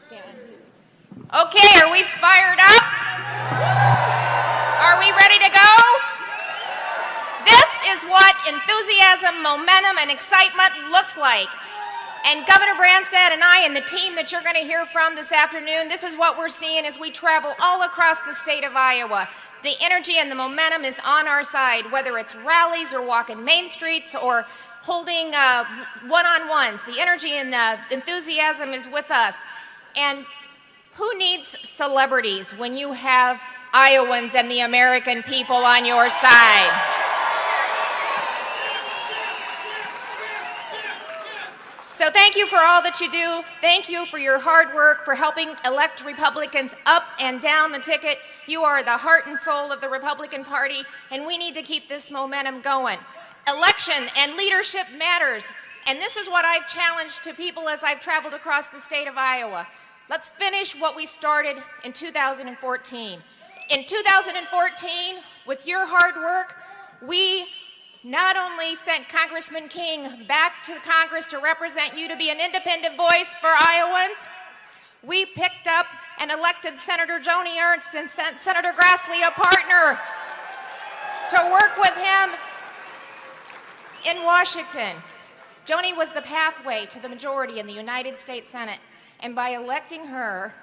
Okay, are we fired up? Are we ready to go? This is what enthusiasm, momentum, and excitement looks like. And Governor Branstad and I and the team that you're going to hear from this afternoon, this is what we're seeing as we travel all across the state of Iowa. The energy and the momentum is on our side, whether it's rallies or walking main streets or holding one-on-ones. The energy and the enthusiasm is with us. And who needs celebrities when you have Iowans and the American people on your side? So thank you for all that you do. Thank you for your hard work, for helping elect Republicans up and down the ticket. You are the heart and soul of the Republican Party, and we need to keep this momentum going. Election and leadership matters, and this is what I've challenged to people as I've traveled across the state of Iowa. Let's finish what we started in 2014. In 2014, with your hard work, we not only sent Congressman King back to Congress to represent you to be an independent voice for Iowans, we picked up and elected Senator Joni Ernst and sent Senator Grassley, a partner, to work with him in Washington. Joni was the pathway to the majority in the United States Senate, and by electing her,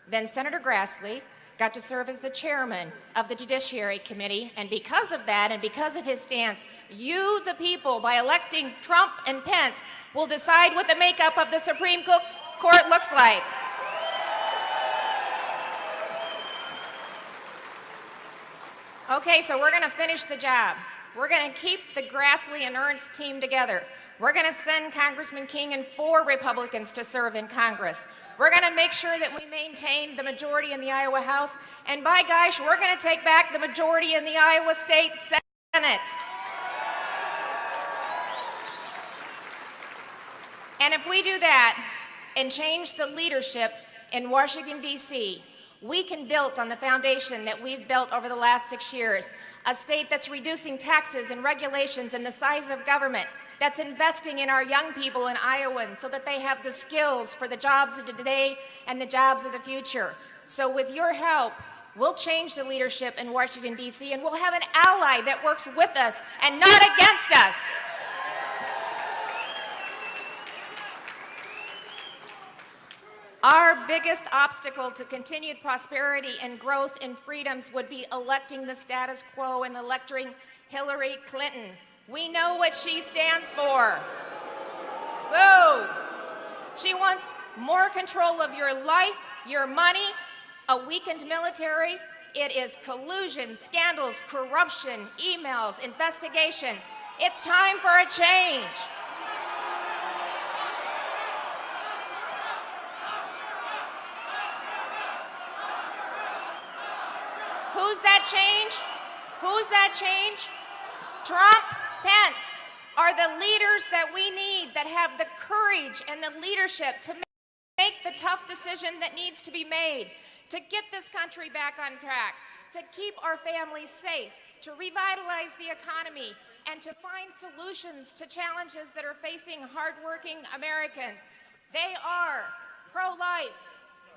then Senator Grassley got to serve as the chairman of the Judiciary Committee, and because of that and because of his stance, you, the people, by electing Trump and Pence, will decide what the makeup of the Supreme Court looks like. Okay, so we're going to finish the job. We're going to keep the Grassley and Ernst team together. We're going to send Congressman King and 4 Republicans to serve in Congress. We're going to make sure that we maintain the majority in the Iowa House. And by gosh, we're going to take back the majority in the Iowa State Senate. And if we do that and change the leadership in Washington, D.C., we can build on the foundation that we've built over the last 6 years, a state that's reducing taxes and regulations and the size of government, that's investing in our young people in Iowa so that they have the skills for the jobs of today and the jobs of the future. So with your help, we'll change the leadership in Washington, D.C., and we'll have an ally that works with us and not against us. Our biggest obstacle to continued prosperity and growth in freedoms would be electing the status quo and electing Hillary Clinton. We know what she stands for. Woo! She wants more control of your life, your money, a weakened military. It is collusion, scandals, corruption, emails, investigations. It's time for a change. Who's that change? Who's that change? Trump, Pence are the leaders that we need, that have the courage and the leadership to make the tough decision that needs to be made, to get this country back on track, to keep our families safe, to revitalize the economy, and to find solutions to challenges that are facing hardworking Americans. They are pro-life.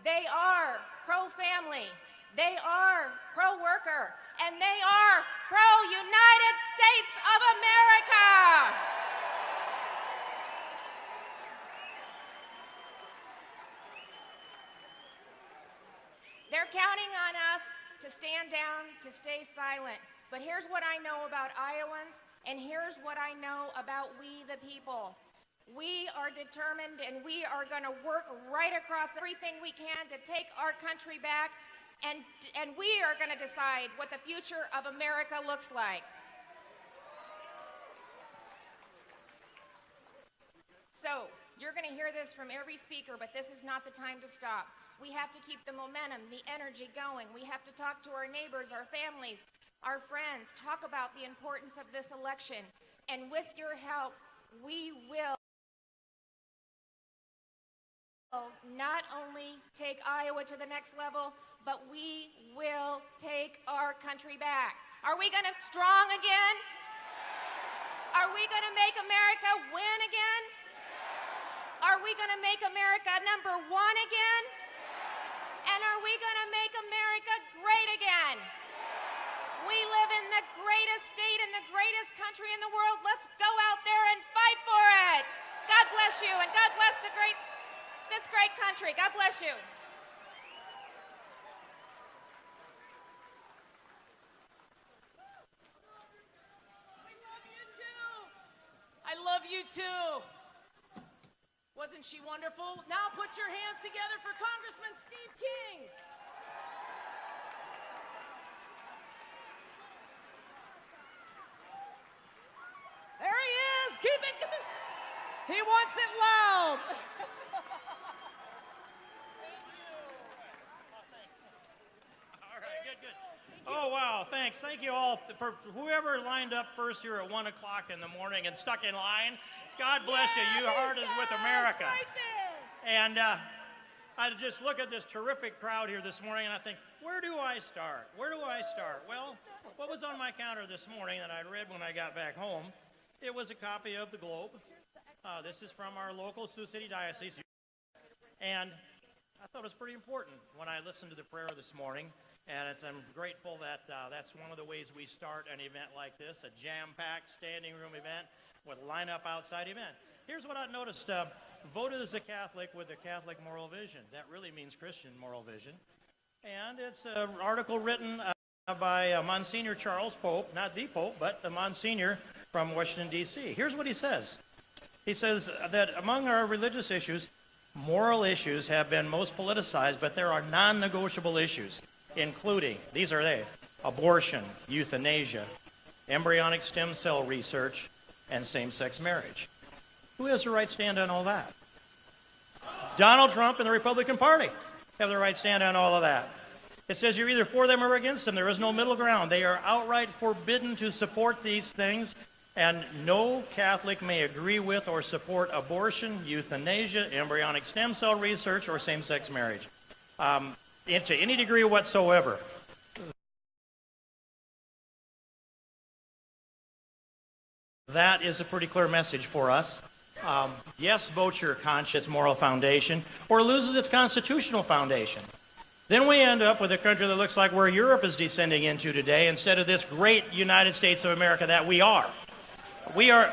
They are pro-family. They are pro-worker, and they are pro-United States of America. They're counting on us to stand down, to stay silent. But here's what I know about Iowans, and here's what I know about we the people. We are determined, and we are going to work right across everything we can to take our country back. And we are going to decide what the future of America looks like. So, you're going to hear this from every speaker, but this is not the time to stop. We have to keep the momentum, the energy going. We have to talk to our neighbors, our families, our friends, talk about the importance of this election. And with your help, we will not only take Iowa to the next level, but we will take our country back. Are we going to strong again? Are we going to make America win again? Are we going to make America #1 again? we going to make America great again? We live in the greatest state and the greatest country in the world. Let's go out there and fight for it. God bless you, and God bless this great country. God bless you. I love you too. Wasn't she wonderful? Now put your hands together for Congressman Steve King. There he is. Keep it going. He wants it loud. Thank you. Oh, thanks. All right, good. Oh, wow, thanks. Thank you all for whoever lined up first here at 1 o'clock in the morning and stuck in line. God bless you. Your heart is with America. Right there. And I just look at this terrific crowd here this morning, and I think, where do I start? Where do I start? Well, what was on my counter this morning that I read when I got back home? It was a copy of the Globe. This is from our local Sioux City Diocese. And I thought it was pretty important when I listened to the prayer this morning. And I'm grateful that that's one of the ways we start an event like this, a jam-packed standing room event with line-up outside event. Here's what I noticed. Voted as a Catholic with a Catholic moral vision. That really means Christian moral vision. And it's an article written by Monsignor Charles Pope, not the Pope, but the Monsignor from Washington, D.C. Here's what he says. He says that among our religious issues, moral issues have been most politicized, but there are non-negotiable issues, including, these are they, abortion, euthanasia, embryonic stem cell research, and same-sex marriage. Who has the right stand on all that? Donald Trump and the Republican Party have the right stand on all of that. It says you're either for them or against them. There is no middle ground. They are outright forbidden to support these things, and no Catholic may agree with or support abortion, euthanasia, embryonic stem cell research, or same-sex marriage to any degree whatsoever. That is a pretty clear message for us. Yes, vote your conscience moral foundation, or loses its constitutional foundation. Then we end up with a country that looks like where Europe is descending into today instead of this great United States of America that we are. We are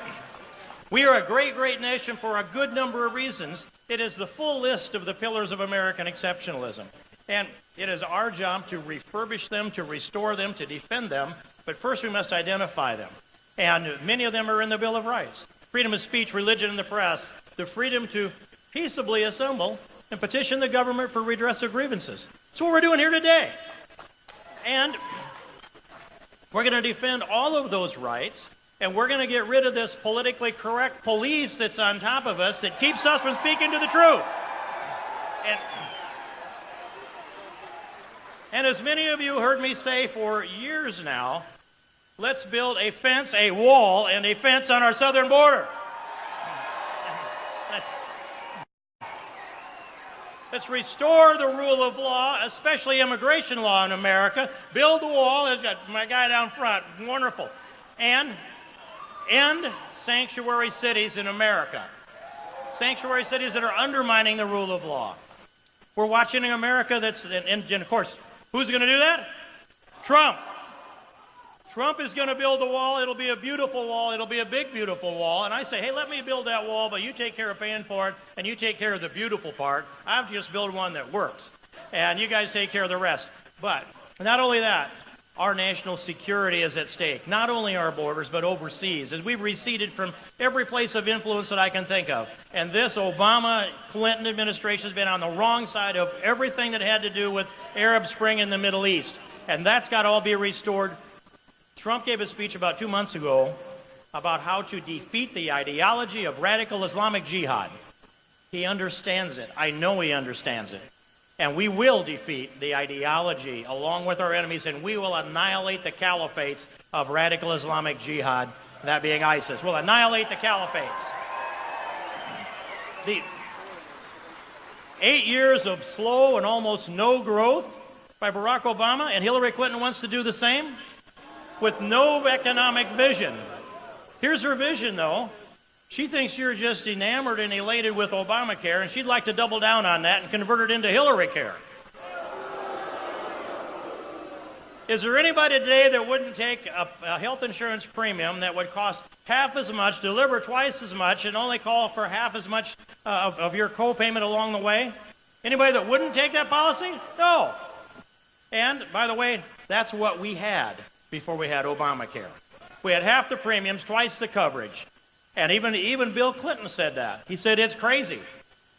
a great, great nation for a good number of reasons. It is the full list of the pillars of American exceptionalism. And it is our job to refurbish them, to restore them, to defend them. But first we must identify them. And many of them are in the Bill of Rights. Freedom of speech, religion, and the press. The freedom to peaceably assemble and petition the government for redress of grievances. That's what we're doing here today. And we're going to defend all of those rights. And we're going to get rid of this politically correct police that's on top of us that keeps us from speaking to the truth. And as many of you heard me say for years now, let's build a fence, a wall, and a fence on our southern border. Let's restore the rule of law, especially immigration law in America. Build the wall, as my guy down front, wonderful. And end sanctuary cities in America. Sanctuary cities that are undermining the rule of law. We're watching an America that's, and of course, who's going to do that? Trump. Trump is going to build the wall. It'll be a beautiful wall. It'll be a big, beautiful wall. And I say, hey, let me build that wall, but you take care of paying for it, and you take care of the beautiful part. I have to just build one that works. And you guys take care of the rest. But not only that, our national security is at stake. Not only our borders, but overseas, as we've receded from every place of influence that I can think of. And this Obama-Clinton administration has been on the wrong side of everything that had to do with Arab Spring in the Middle East. And that's got to all be restored. Trump gave a speech about 2 months ago about how to defeat the ideology of radical Islamic jihad. He understands it. I know he understands it. And we will defeat the ideology along with our enemies, and we will annihilate the caliphates of radical Islamic jihad, that being ISIS. We'll annihilate the caliphates. The 8 years of slow and almost no growth by Barack Obama, and Hillary Clinton wants to do the same with no economic vision. Here's her vision, though. She thinks you're just enamored and elated with Obamacare, and she'd like to double down on that and convert it into Hillary Care. Is there anybody today that wouldn't take a health insurance premium that would cost half as much, deliver twice as much, and only call for half as much of your co-payment along the way? Anybody that wouldn't take that policy? No. And, by the way, that's what we had before we had Obamacare. We had half the premiums, twice the coverage. And even Bill Clinton said that. He said it's crazy.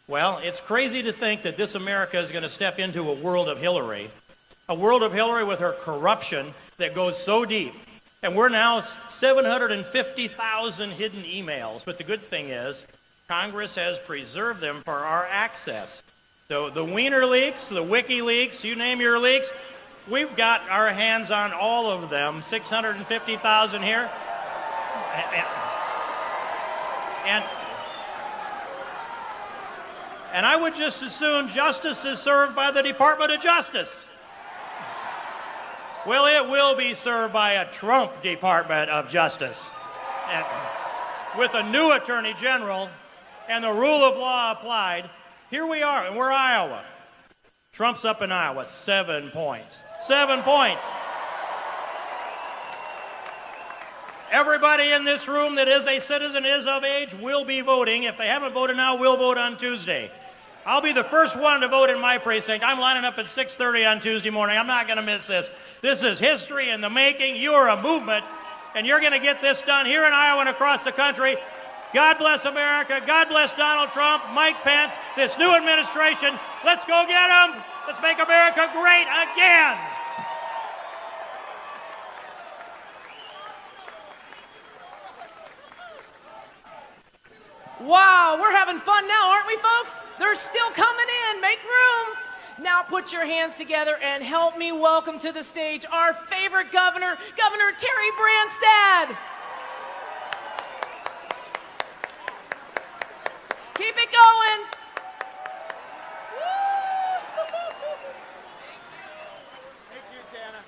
Well, it's crazy to think that this America is going to step into a world of Hillary with her corruption that goes so deep. And we're now 750,000 hidden emails. But the good thing is, Congress has preserved them for our access. So the Wiener leaks, the WikiLeaks, you name your leaks, we've got our hands on all of them, 650,000 here. And I would just as soon justice is served by the Department of Justice. Well, it will be served by a Trump Department of Justice. And with a new Attorney General and the rule of law applied, here we are, and we're Iowa. Trump's up in Iowa, 7 points. 7 points. Everybody in this room that is a citizen, is of age, will be voting. If they haven't voted now, will vote on Tuesday. I'll be the first one to vote in my precinct. I'm lining up at 6:30 on Tuesday morning. I'm not going to miss this. This is history in the making. You are a movement, and you're going to get this done here in Iowa and across the country. God bless America. God bless Donald Trump, Mike Pence, this new administration. Let's go get them. Let's make America great again. Wow, we're having fun now, aren't we, folks? They're still coming in. Make room. Now put your hands together and help me welcome to the stage our favorite governor, Governor Terry Branstad. Keep it going. Thank you, Tana.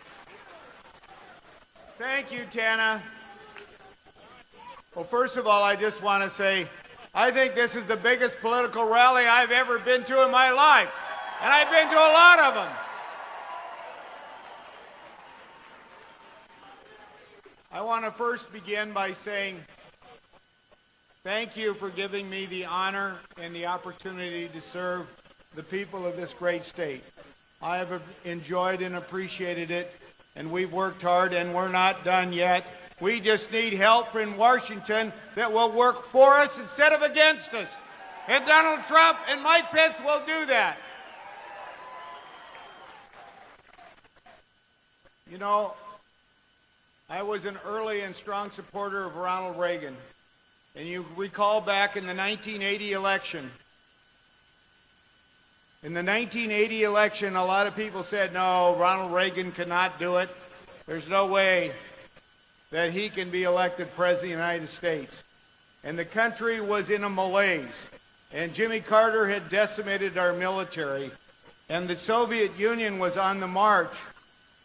Thank you, Tana. Well, first of all, I just want to say, I think this is the biggest political rally I've ever been to in my life. And I've been to a lot of them. I want to first begin by saying thank you for giving me the honor and the opportunity to serve the people of this great state. I have enjoyed and appreciated it, and we've worked hard, and we're not done yet. We just need help in Washington that will work for us instead of against us. And Donald Trump and Mike Pence will do that. You know, I was an early and strong supporter of Ronald Reagan. And you recall back in the 1980 election. In the 1980 election, a lot of people said, no, Ronald Reagan cannot do it. There's no way that he can be elected President of the United States. And the country was in a malaise. And Jimmy Carter had decimated our military. And the Soviet Union was on the march.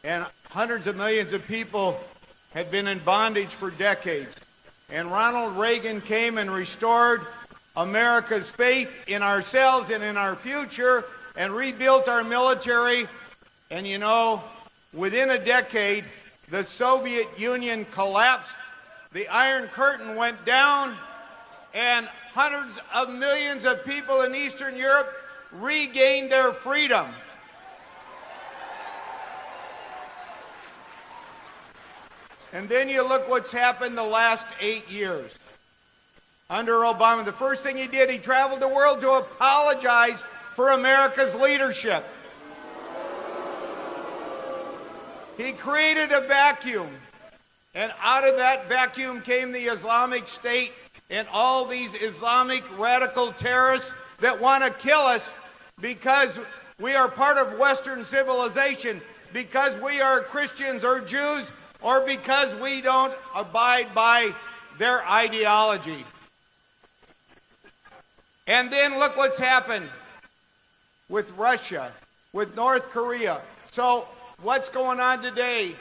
And hundreds of millions of people had been in bondage for decades. And Ronald Reagan came and restored America's faith in ourselves and in our future and rebuilt our military. And you know, within a decade, the Soviet Union collapsed, the Iron Curtain went down, and hundreds of millions of people in Eastern Europe regained their freedom. And then you look what's happened the last 8 years. Under Obama, the first thing he did, he traveled the world to apologize for America's leadership. He created a vacuum, and out of that vacuum came the Islamic State and all these Islamic radical terrorists that want to kill us because we are part of Western civilization, because we are Christians or Jews, or because we don't abide by their ideology. And then look what's happened with Russia, with North Korea. So what's going on today?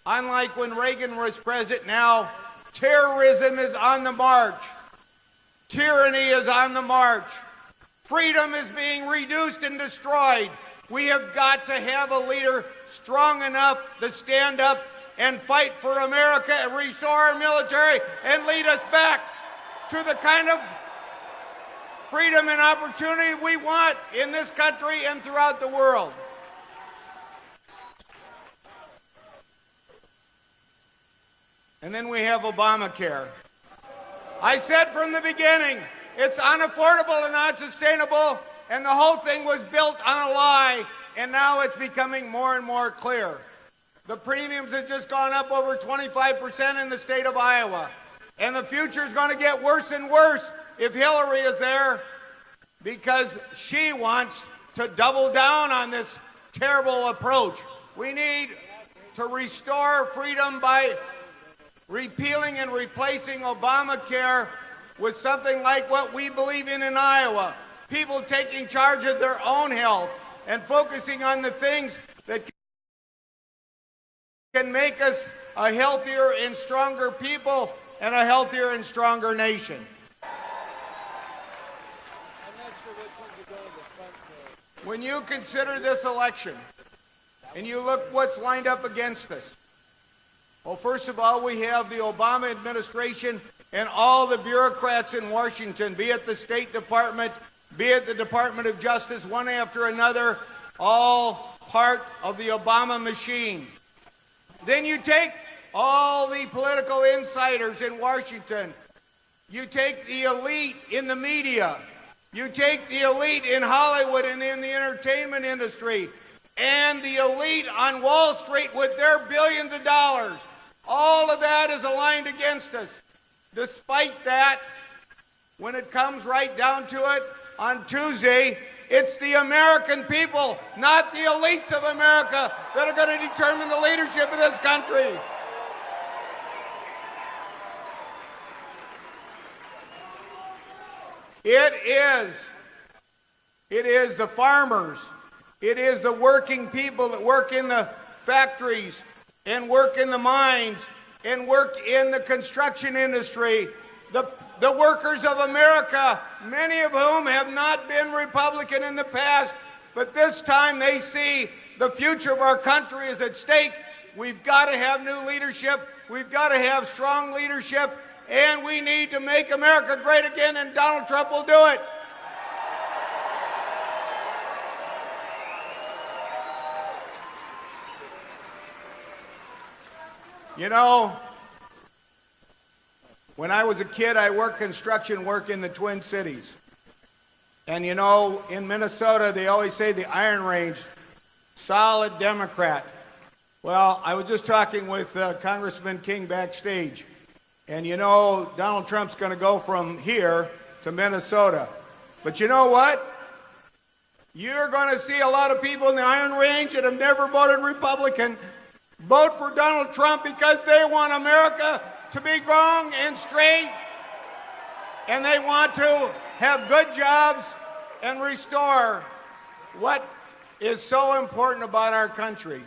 Unlike when Reagan was president, now terrorism is on the march. Tyranny is on the march. Freedom is being reduced and destroyed. We have got to have a leader strong enough to stand up and fight for America and restore our military and lead us back to the kind of freedom and opportunity we want in this country and throughout the world. And then we have Obamacare. I said from the beginning, it's unaffordable and unsustainable, and the whole thing was built on a lie, and now it's becoming more and more clear. The premiums have just gone up over 25% in the state of Iowa, and the future is going to get worse and worse if Hillary is there, because she wants to double down on this terrible approach. We need to restore freedom by repealing and replacing Obamacare with something like what we believe in Iowa. People taking charge of their own health and focusing on the things that can make us a healthier and stronger people and a healthier and stronger nation. When you consider this election and you look what's lined up against us, well, first of all, we have the Obama administration and all the bureaucrats in Washington, be it the State Department, be it the Department of Justice, one after another, all part of the Obama machine. Then you take all the political insiders in Washington. You take the elite in the media. You take the elite in Hollywood and in the entertainment industry, and the elite on Wall Street with their billions of dollars. All of that is aligned against us. Despite that, when it comes right down to it, on Tuesday, it's the American people, not the elites of America, that are going to determine the leadership of this country. It is the farmers, it is the working people that work in the factories and work in the mines and work in the construction industry, the workers of America, many of whom have not been Republican in the past, but this time they see the future of our country is at stake. We've got to have new leadership. We've got to have strong leadership, and we need to make America great again, and Donald Trump will do it. You know, when I was a kid, I worked construction work in the Twin Cities. And you know, in Minnesota, they always say the Iron Range, solid Democrat. Well, I was just talking with Congressman King backstage. And you know, Donald Trump's going to go from here to Minnesota. But you know what? You're going to see a lot of people in the Iron Range that have never voted Republican vote for Donald Trump because they want America to be strong and straight, and they want to have good jobs and restore what is so important about our country.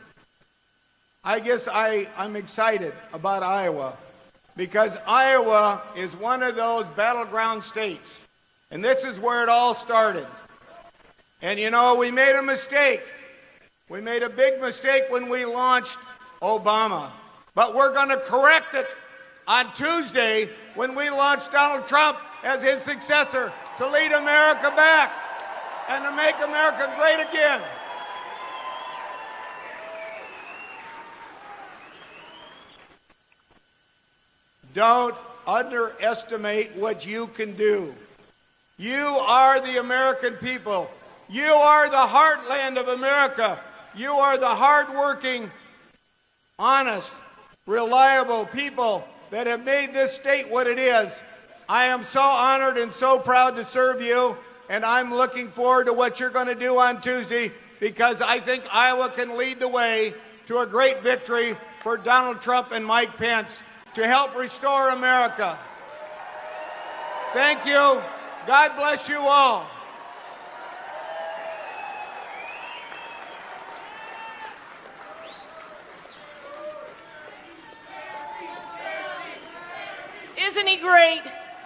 I guess I'm excited about Iowa because Iowa is one of those battleground states, and this is where it all started. And you know, we made a mistake. We made a big mistake when we launched Obama, but we're going to correct it on Tuesday when we launch Donald Trump as his successor to lead America back and to make America great again. Don't underestimate what you can do. You are the American people. You are the heartland of America. You are the hardworking, honest, reliable people that have made this state what it is. I am so honored and so proud to serve you, and I'm looking forward to what you're going to do on Tuesday because I think Iowa can lead the way to a great victory for Donald Trump and Mike Pence to help restore America. Thank you. God bless you all. Isn't he great?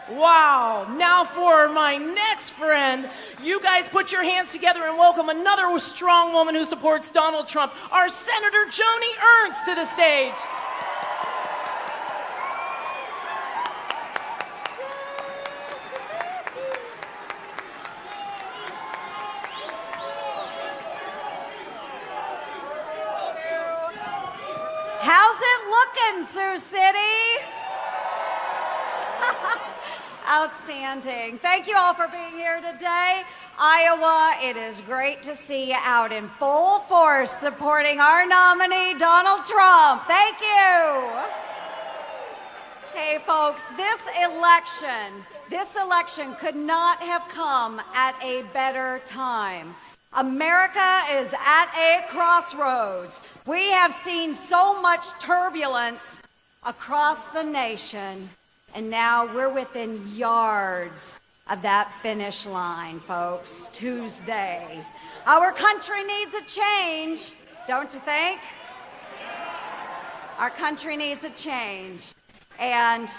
Wow. Now for my next friend, You guys put your hands together and welcome another strong woman who supports Donald Trump, our Senator Joni Ernst, to the stage. How's it looking, Sioux City? Outstanding. Thank you all for being here today. Iowa, it is great to see you out in full force supporting our nominee, Donald Trump. Thank you. Hey, folks, this election could not have come at a better time. America is at a crossroads. We have seen so much turbulence across the nation, and now we're within yards of that finish line, folks. Tuesday. Our country needs a change, don't you think? Our country needs a change. And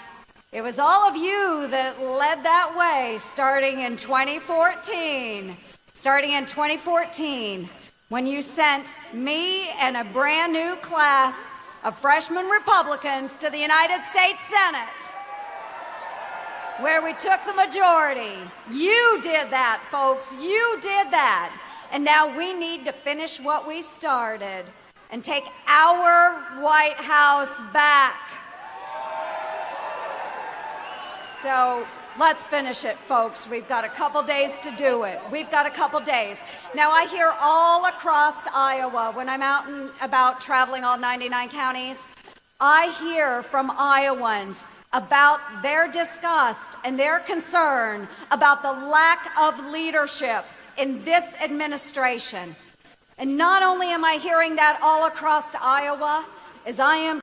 it was all of you that led that way starting in 2014. Starting in 2014, when you sent me and a brand new class of freshman Republicans to the United States Senate, where we took the majority. You did that, folks. You did that. And now we need to finish what we started and take our White House back. So let's finish it, folks. We've got a couple days to do it. We've got a couple days. Now, I hear all across Iowa, when I'm out and about traveling all 99 counties, I hear from Iowans about their disgust and their concern about the lack of leadership in this administration. And not only am I hearing that all across Iowa, as I am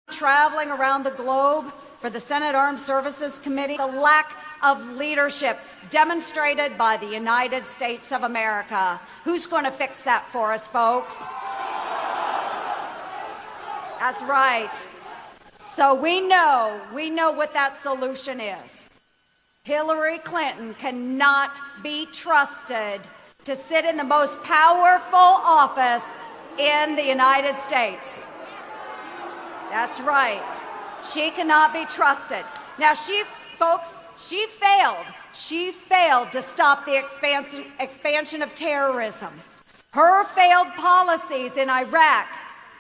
traveling around the globe for the Senate Armed Services Committee, the lack of leadership demonstrated by the United States of America. Who's going to fix that for us, folks? That's right. So we know what that solution is. Hillary Clinton cannot be trusted to sit in the most powerful office in the United States. That's right. She cannot be trusted. Now, she failed. She failed to stop the expansion of terrorism. Her failed policies in Iraq,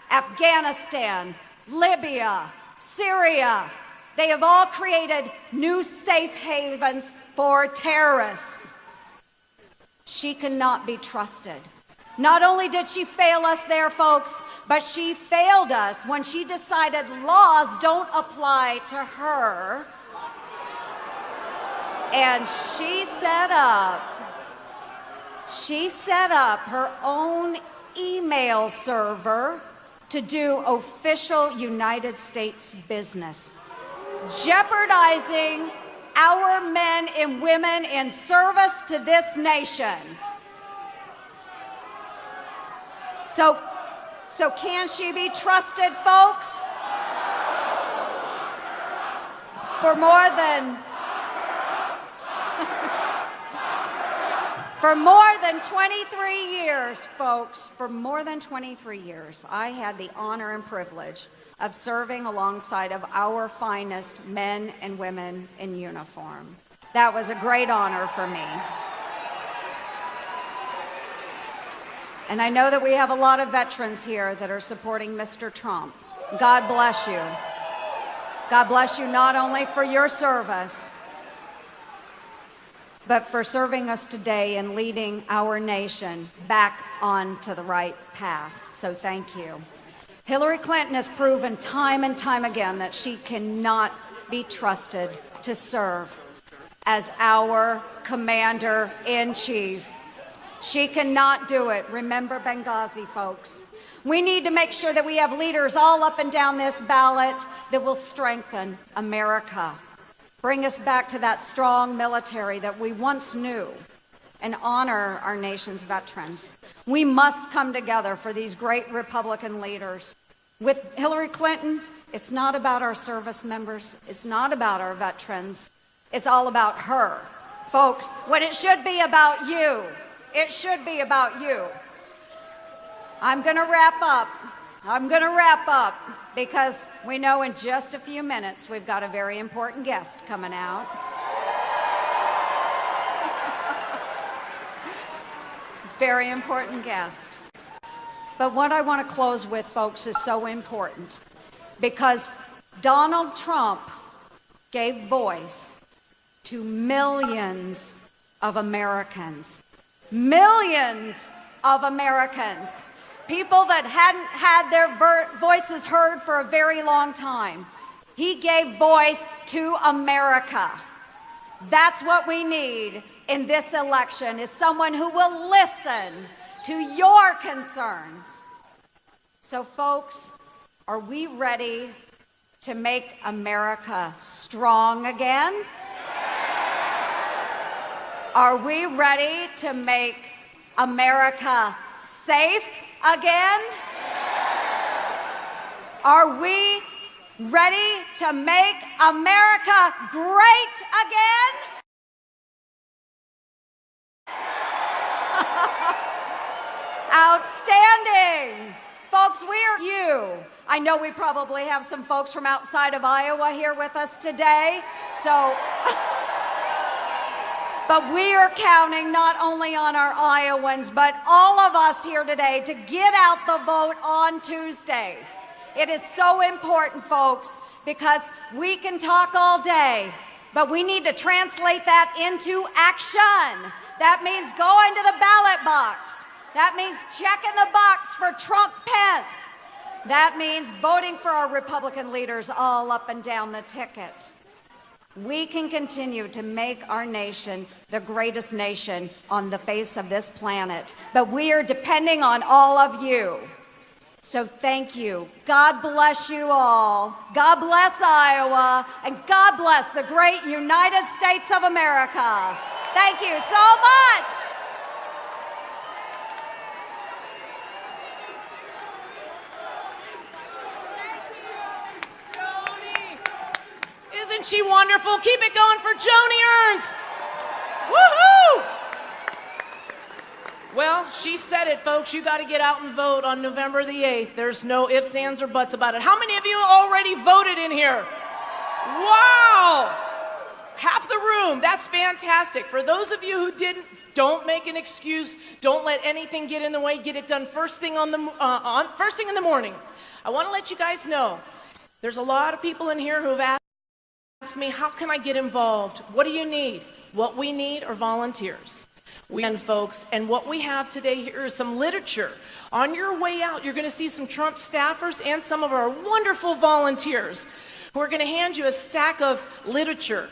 Afghanistan, Libya, Syria, they have all created new safe havens for terrorists. She cannot be trusted. Not only did she fail us there, folks, but she failed us when she decided laws don't apply to her. And she set up her own email server to do official United States business, jeopardizing our men and women in service to this nation. So can she be trusted, folks? For more than 23 years, folks, for more than 23 years, I had the honor and privilege of serving alongside of our finest men and women in uniform. That was a great honor for me. And I know that we have a lot of veterans here that are supporting Mr. Trump. God bless you. God bless you not only for your service, but for serving us today and leading our nation back onto the right path. So thank you. Hillary Clinton has proven time and time again that she cannot be trusted to serve as our commander-in-chief. She cannot do it. Remember Benghazi, folks. We need to make sure that we have leaders all up and down this ballot that will strengthen America, bring us back to that strong military that we once knew, and honor our nation's veterans. We must come together for these great Republican leaders. With Hillary Clinton, It's not about our service members. It's not about our veterans. It's all about her. Folks, when it should be about you, it should be about you. I'm going to wrap up. Because we know in just a few minutes we've got a very important guest coming out. Very important guest. But what I want to close with, folks, is so important because Donald Trump gave voice to millions of Americans. Millions of Americans. People that hadn't had their voices heard for a very long time. He gave voice to America. That's what we need in this election, is someone who will listen to your concerns. So, folks, are we ready to make America strong again? Are we ready to make America safe again? Are we ready to make America great again? Outstanding. Folks, we're you. I know we probably have some folks from outside of Iowa here with us today, but we are counting not only on our Iowans, but all of us here today to get out the vote on Tuesday. It is so important, folks, because we can talk all day, but we need to translate that into action. That means going to the ballot box. That means checking the box for Trump Pence. That means voting for our Republican leaders all up and down the ticket. We can continue to make our nation the greatest nation on the face of this planet, but we are depending on all of you. So thank you. God bless you all. God bless Iowa, and God bless the great United States of America. Thank you so much. Isn't she wonderful? Keep it going for Joni Ernst. Woohoo! Well, she said it, folks. You got to get out and vote on November the 8th. There's no ifs, ands, or buts about it. How many of you already voted in here? Wow! Half the room. That's fantastic. For those of you who didn't, don't make an excuse. Don't let anything get in the way. Get it done first thing in the morning. I want to let you guys know there's a lot of people in here who have asked me, how can I get involved? What do you need? What we need are volunteers. Folks, and what we have today here is some literature. On your way out, you're going to see some Trump staffers and some of our wonderful volunteers who are going to hand you a stack of literature.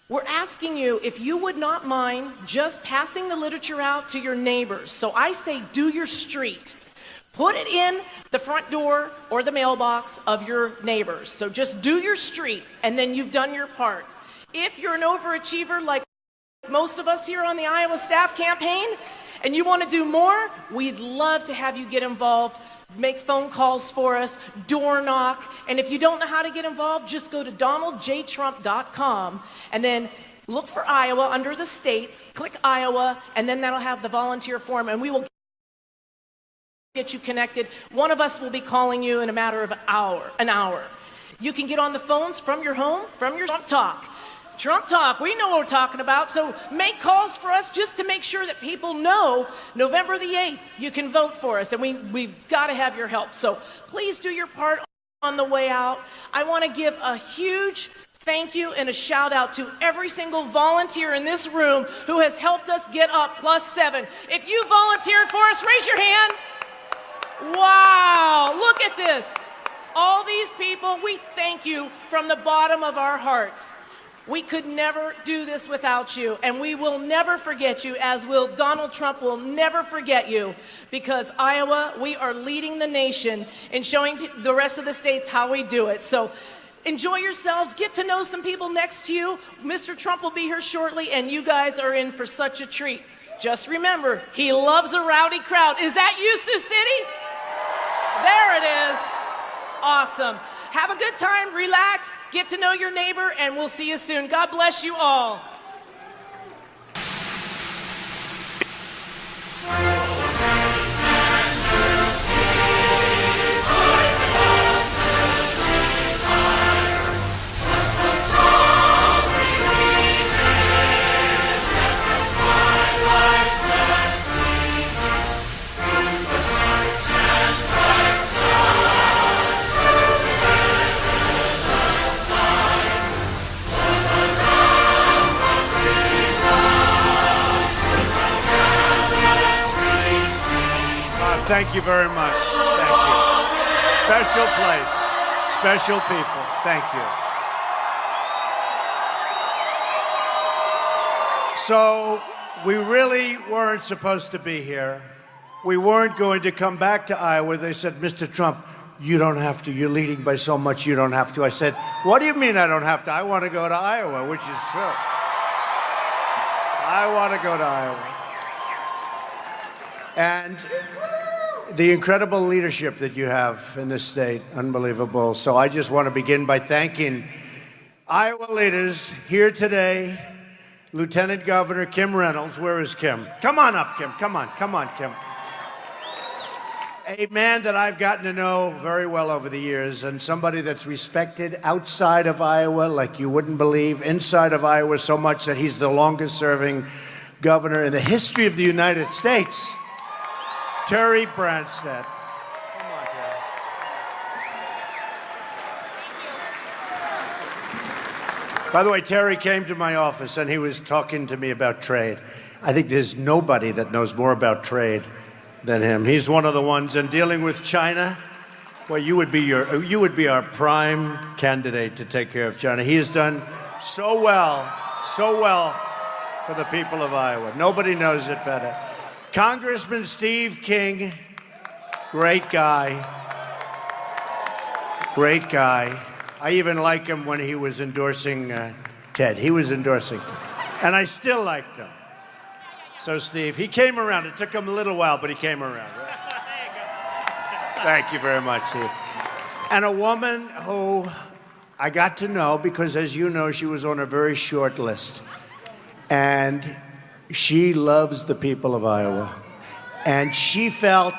We're asking you if you would not mind just passing the literature out to your neighbors. So I say do your street. Put it in the front door or the mailbox of your neighbors. So just do your street, and then you've done your part. If you're an overachiever like most of us here on the Iowa Staff Campaign, and you want to do more, we'd love to have you get involved. Make phone calls for us, door knock, and if you don't know how to get involved, just go to donaldjtrump.com and then look for Iowa under the states, click Iowa, and then that'll have the volunteer form, and we will get you connected. One of us will be calling you in a matter of an hour. You can get on the phones from your home, from your Trump Talk. Trump Talk, we know what we're talking about, so make calls for us just to make sure that people know November the 8th, you can vote for us, and we've got to have your help. So please do your part on the way out. I want to give a huge thank you and a shout out to every single volunteer in this room who has helped us get up +7. If you volunteered for us, raise your hand. Wow, look at this. All these people, we thank you from the bottom of our hearts. We could never do this without you, and we will never forget you, as will Donald Trump will never forget you, because Iowa, we are leading the nation in showing the rest of the states how we do it. So enjoy yourselves, get to know some people next to you. Mr. Trump will be here shortly, and you guys are in for such a treat. Just remember, he loves a rowdy crowd. Is that you, Sioux City? There it is. Awesome. Have a good time, relax, get to know your neighbor, and we'll see you soon. God bless you all. Thank you very much. Thank you. Special place, special people. Thank you. So we really weren't supposed to be here. We weren't going to come back to Iowa. They said, Mr. Trump, you don't have to. You're leading by so much, you don't have to. I said, what do you mean I don't have to? I want to go to Iowa, which is true. I want to go to Iowa. And the incredible leadership that you have in this state, unbelievable. So I just want to begin by thanking Iowa leaders here today. Lieutenant Governor Kim Reynolds. Where is Kim? Come on up, Kim. Come on, Kim. A man that I've gotten to know very well over the years, and somebody that's respected outside of Iowa like you wouldn't believe, inside of Iowa so much that he's the longest-serving governor in the history of the United States. Terry Branstad. Come on, Terry. By the way, Terry came to my office and he was talking to me about trade. I think there's nobody that knows more about trade than him. He's one of the ones, and dealing with China, well, you would be our prime candidate to take care of China. He has done so well for the people of Iowa. Nobody knows it better. Congressman Steve King, great guy. I even like him when he was endorsing Ted. He was endorsing Ted. And I still liked him. So, Steve, he came around. It took him a little while, but he came around. Right? Thank you very much, Steve. And a woman who I got to know because, as you know, she was on a very short list. And she loves the people of Iowa. And she felt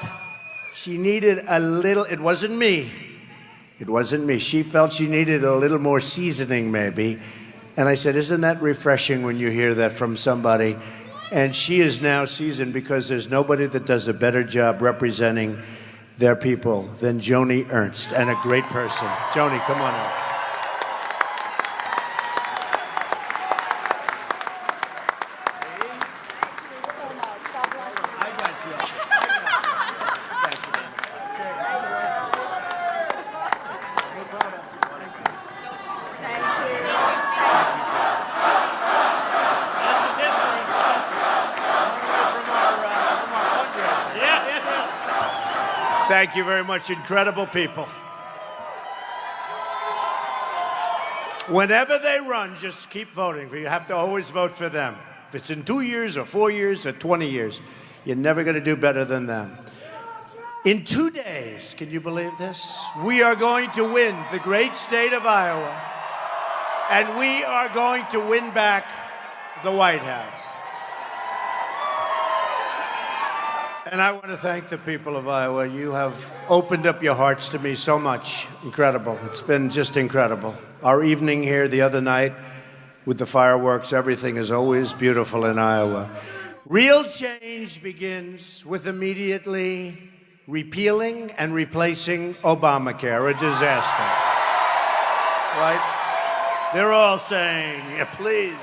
she needed a little, it wasn't me. She felt she needed a little more seasoning, maybe. And I said, isn't that refreshing when you hear that from somebody? And she is now seasoned because there's nobody that does a better job representing their people than Joni Ernst, and a great person. Joni, come on up. Thank you very much. Incredible people. Whenever they run, just keep voting. You have to always vote for them. If it's in 2 years or 4 years or 20 years, you're never going to do better than them. In 2 days, can you believe this? We are going to win the great state of Iowa, and we are going to win back the White House. And I want to thank the people of Iowa. You have opened up your hearts to me so much. Incredible. It's been just incredible. Our evening here the other night with the fireworks, everything is always beautiful in Iowa. Real change begins with immediately repealing and replacing Obamacare, a disaster. Right? They're all saying, yeah, please.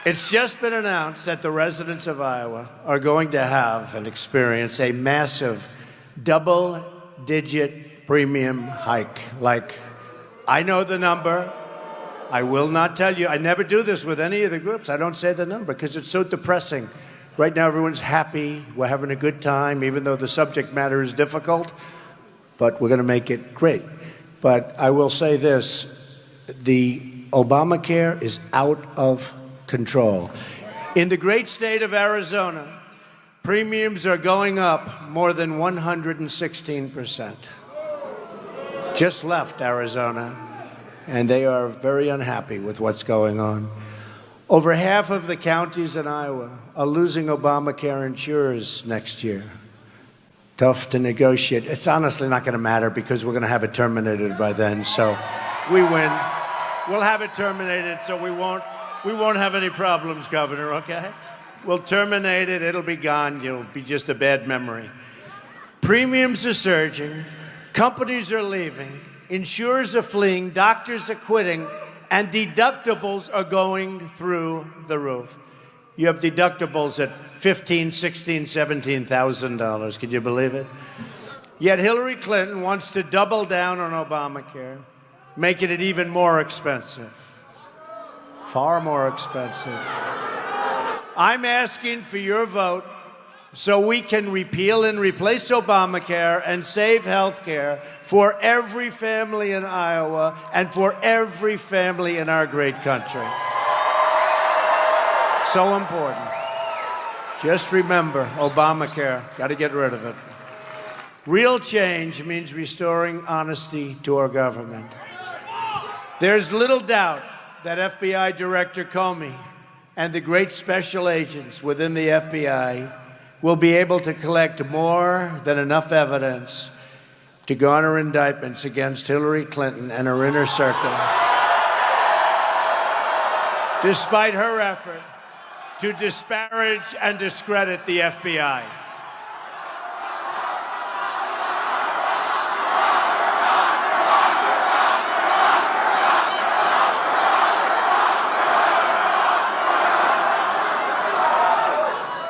It's just been announced that the residents of Iowa are going to have and experience a massive double-digit premium hike. Like, I know the number. I will not tell you. I never do this with any of the groups. I don't say the number because it's so depressing. Right now, everyone's happy. We're having a good time, even though the subject matter is difficult. But we're going to make it great. But I will say this. The Obamacare is out of control. In the great state of Arizona, premiums are going up more than 116%. just left Arizona, and they are very unhappy with what's going on. Over half of the counties in Iowa are losing Obamacare insurers next year. Tough to negotiate. It's honestly not going to matter because we're going to have it terminated by then. So if we win, we'll have it terminated, so we won't have any problems, Governor, okay? We'll terminate it. It'll be gone. It'll be just a bad memory. Premiums are surging. Companies are leaving. Insurers are fleeing. Doctors are quitting. And deductibles are going through the roof. You have deductibles at $15,000, $16,000, $17,000. Can you believe it? Yet Hillary Clinton wants to double down on Obamacare, making it even more expensive. Far more expensive. I'm asking for your vote so we can repeal and replace Obamacare and save health care for every family in Iowa and for every family in our great country. So important. Just remember, Obamacare, got to get rid of it. Real change means restoring honesty to our government. There's little doubt that FBI Director Comey and the great special agents within the FBI will be able to collect more than enough evidence to garner indictments against Hillary Clinton and her inner circle, despite her effort to disparage and discredit the FBI.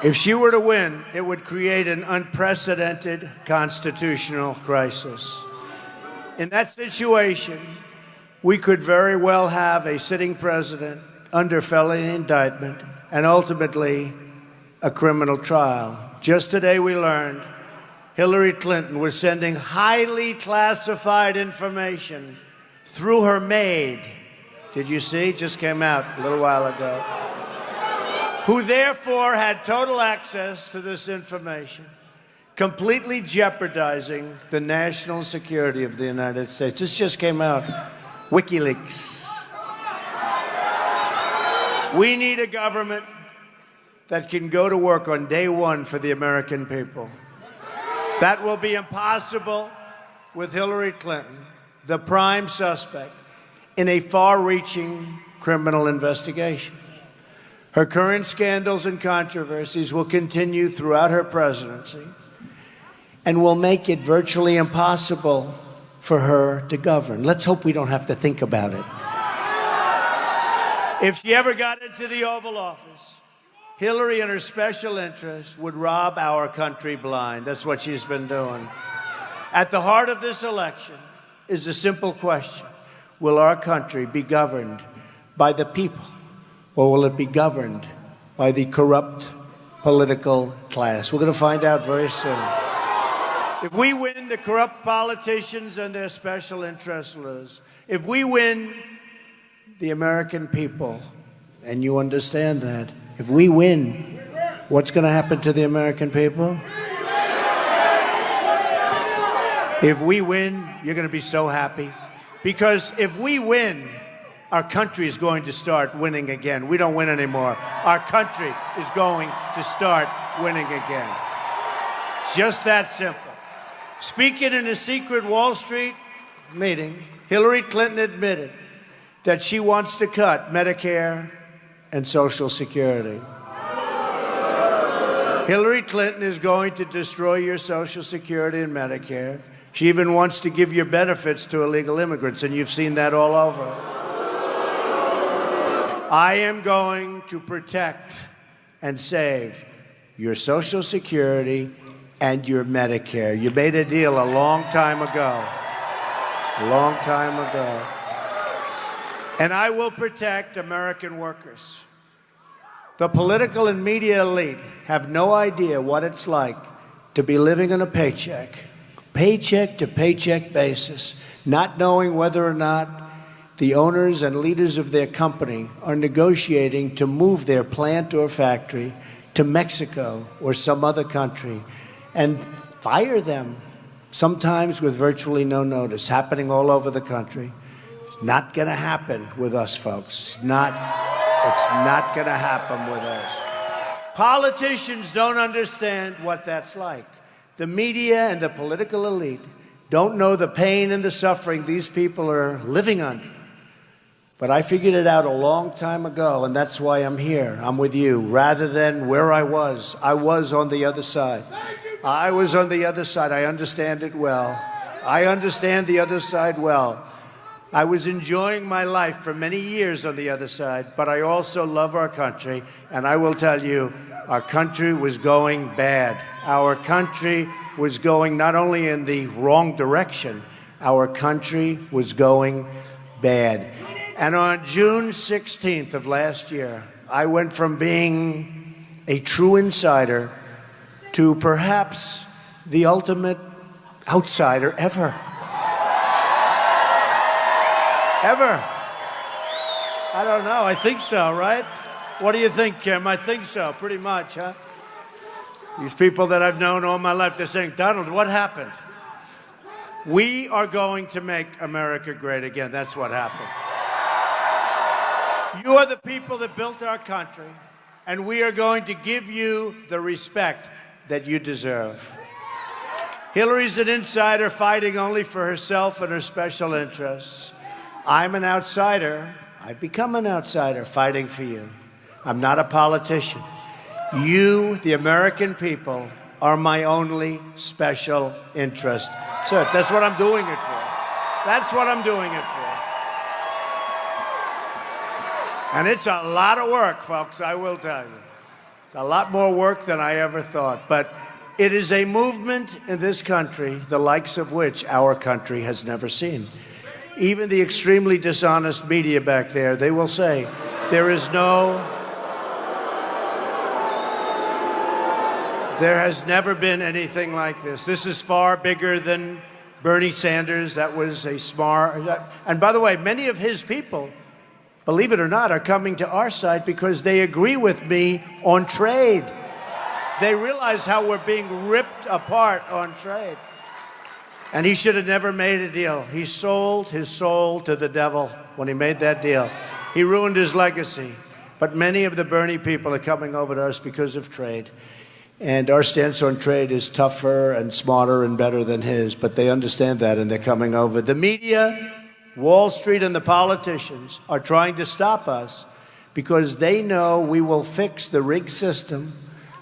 If she were to win, it would create an unprecedented constitutional crisis. In that situation, we could very well have a sitting president under felony indictment and ultimately a criminal trial. Just today we learned Hillary Clinton was sending highly classified information through her maid. Did you see? Just came out a little while ago. Who therefore had total access to this information, completely jeopardizing the national security of the United States. This just came out. WikiLeaks. We need a government that can go to work on day one for the American people. That will be impossible with Hillary Clinton, the prime suspect in a far-reaching criminal investigation. Her current scandals and controversies will continue throughout her presidency and will make it virtually impossible for her to govern. Let's hope we don't have to think about it. If she ever got into the Oval Office, Hillary and her special interests would rob our country blind. That's what she's been doing. At the heart of this election is a simple question. Will our country be governed by the people, or will it be governed by the corrupt political class? We're going to find out very soon. If we win, the corrupt politicians and their special interests lose. If we win, the American people, and you understand that, if we win, what's going to happen to the American people? If we win, you're going to be so happy. Because if we win, our country is going to start winning again. We don't win anymore. Our country is going to start winning again. Just that simple. Speaking in a secret Wall Street meeting, Hillary Clinton admitted that she wants to cut Medicare and Social Security. Hillary Clinton is going to destroy your Social Security and Medicare. She even wants to give your benefits to illegal immigrants, and you've seen that all over. I am going to protect and save your Social Security and your Medicare. You made a deal a long time ago. A long time ago. And I will protect American workers. The political and media elite have no idea what it's like to be living on a paycheck to paycheck basis, not knowing whether or not the owners and leaders of their company are negotiating to move their plant or factory to Mexico or some other country and fire them sometimes with virtually no notice, happening all over the country. It's not going to happen with us, folks. It's not going to happen with us. Politicians don't understand what that's like. The media and the political elite don't know the pain and the suffering these people are living under. But I figured it out a long time ago, and that's why I'm here. I'm with you. Rather than where I was on the other side. I was on the other side. I understand it well. I understand the other side well. I was enjoying my life for many years on the other side, but I also love our country, and I will tell you, our country was going bad. Our country was going not only in the wrong direction, our country was going bad. And on June 16th of last year, I went from being a true insider to perhaps the ultimate outsider ever. Ever. I don't know. I think so, right? What do you think, Kim? I think so, pretty much, huh? These people that I've known all my life, they're saying, Donald, what happened? We are going to make America great again. That's what happened. You are the people that built our country, and we are going to give you the respect that you deserve. Hillary's an insider fighting only for herself and her special interests. I'm an outsider. I've become an outsider fighting for you. I'm not a politician. You, the American people, are my only special interest. So that's what I'm doing it for. That's what I'm doing it for. And it's a lot of work, folks, I will tell you. It's a lot more work than I ever thought. But it is a movement in this country, the likes of which our country has never seen. Even the extremely dishonest media back there, they will say, there has never been anything like this. This is far bigger than Bernie Sanders. That was a smart. And by the way, many of his people, believe it or not, are coming to our side because they agree with me on trade. They realize how we're being ripped apart on trade. And he should have never made a deal. He sold his soul to the devil when he made that deal. He ruined his legacy. But many of the Bernie people are coming over to us because of trade. And our stance on trade is tougher and smarter and better than his, but they understand that and they're coming over. The media, Wall Street, and the politicians are trying to stop us because they know we will fix the rigged system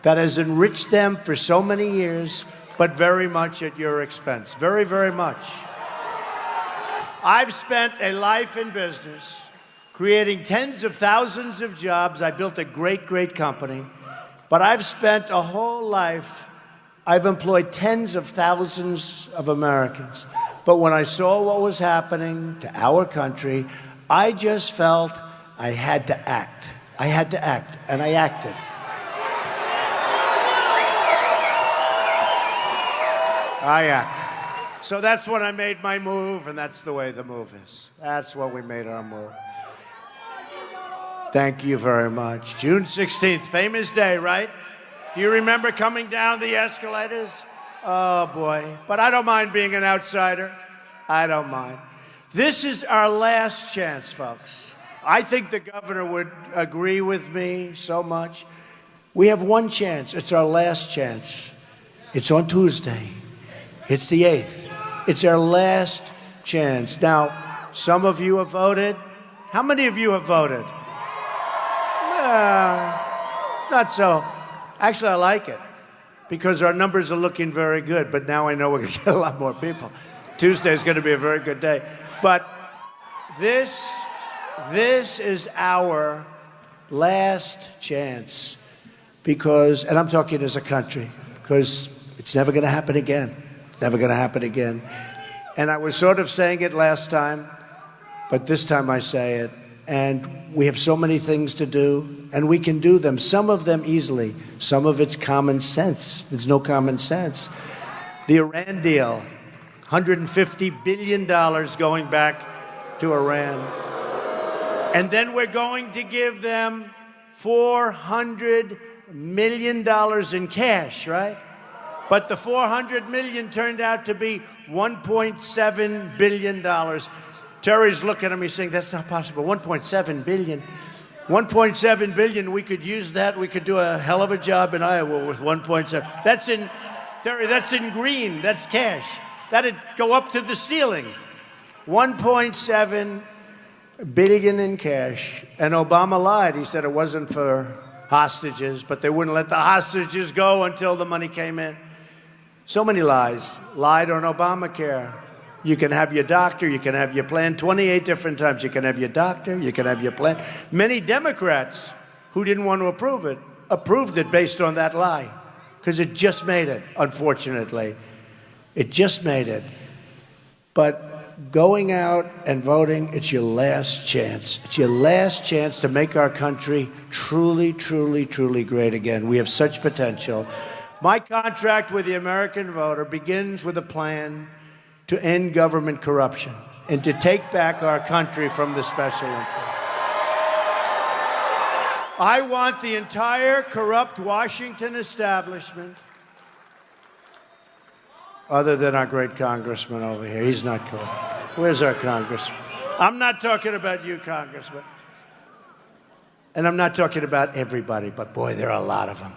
that has enriched them for so many years, but very much at your expense. Very, very much. I've spent a life in business creating tens of thousands of jobs. I built a great, great company. But I've spent a whole life, I've employed tens of thousands of Americans. But when I saw what was happening to our country, I just felt I had to act. I had to act, and I acted. I acted. So that's when I made my move, and that's the way the move is. That's when we made our move. Thank you very much. June 16th, famous day, right? Do you remember coming down the escalators? Oh, boy. But I don't mind being an outsider. I don't mind. This is our last chance, folks. I think the governor would agree with me so much. We have one chance. It's our last chance. It's on Tuesday. It's the 8th. It's our last chance. Now, some of you have voted. How many of you have voted? It's not so. Actually, I like it because our numbers are looking very good, but now I know we're going to get a lot more people. Tuesday is going to be a very good day. But this is our last chance because, and I'm talking as a country, because it's never going to happen again. It's never going to happen again. And I was sort of saying it last time, but this time I say it. And we have so many things to do, and we can do them, some of them easily. Some of it's common sense. There's no common sense. The Iran deal, $150 billion going back to Iran. And then we're going to give them $400 million in cash, right? But the $400 million turned out to be $1.7 billion. Terry's looking at me saying, that's not possible. $1.7 billion. $1.7 billion, we could use that. We could do a hell of a job in Iowa with 1.7. That's in, Terry, that's in green. That's cash. That'd go up to the ceiling. 1.7 billion in cash. And Obama lied. He said it wasn't for hostages, but they wouldn't let the hostages go until the money came in. So many lies. Lied on Obamacare. You can have your doctor, you can have your plan. 28 different times you can have your doctor, you can have your plan. Many Democrats who didn't want to approve it, approved it based on that lie. Because it just made it, unfortunately. It just made it. But going out and voting, it's your last chance. It's your last chance to make our country truly, truly, truly great again. We have such potential. My contract with the American voter begins with a plan to end government corruption and to take back our country from the special interests. I want the entire corrupt Washington establishment, other than our great congressman over here. He's not corrupt. Where's our congressman? I'm not talking about you, Congressman. And I'm not talking about everybody, but boy, there are a lot of them.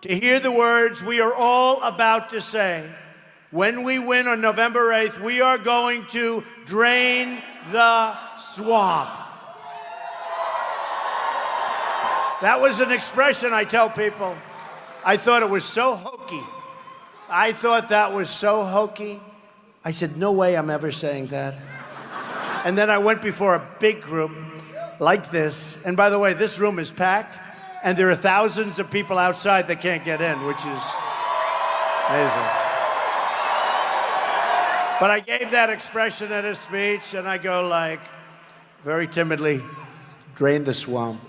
To hear the words we are all about to say, when we win on November 8th, we are going to drain the swamp. That was an expression I tell people. I thought it was so hokey. I thought that was so hokey. I said, no way I'm ever saying that. And then I went before a big group like this. And by the way, this room is packed, and there are thousands of people outside that can't get in, which is amazing. But I gave that expression at a speech, and I go like, very timidly, drain the swamp.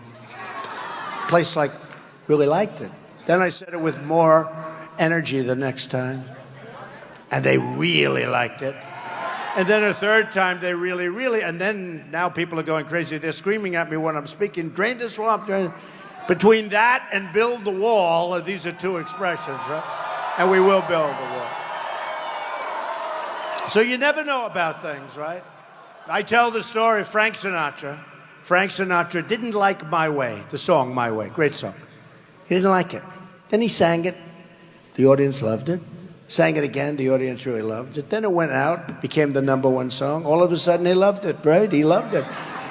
Place like really liked it. Then I said it with more energy the next time, and they really liked it. And then a third time, they really, and then now people are going crazy. They're screaming at me when I'm speaking, drain the swamp, drain. Between that and build the wall, these are two expressions, right? And we will build the wall. So you never know about things, right? I tell the story of Frank Sinatra. Frank Sinatra didn't like My Way, the song My Way, great song. He didn't like it. Then he sang it. The audience loved it. Sang it again, the audience really loved it. Then it went out, became the #1 song. All of a sudden he loved it, right? He loved it.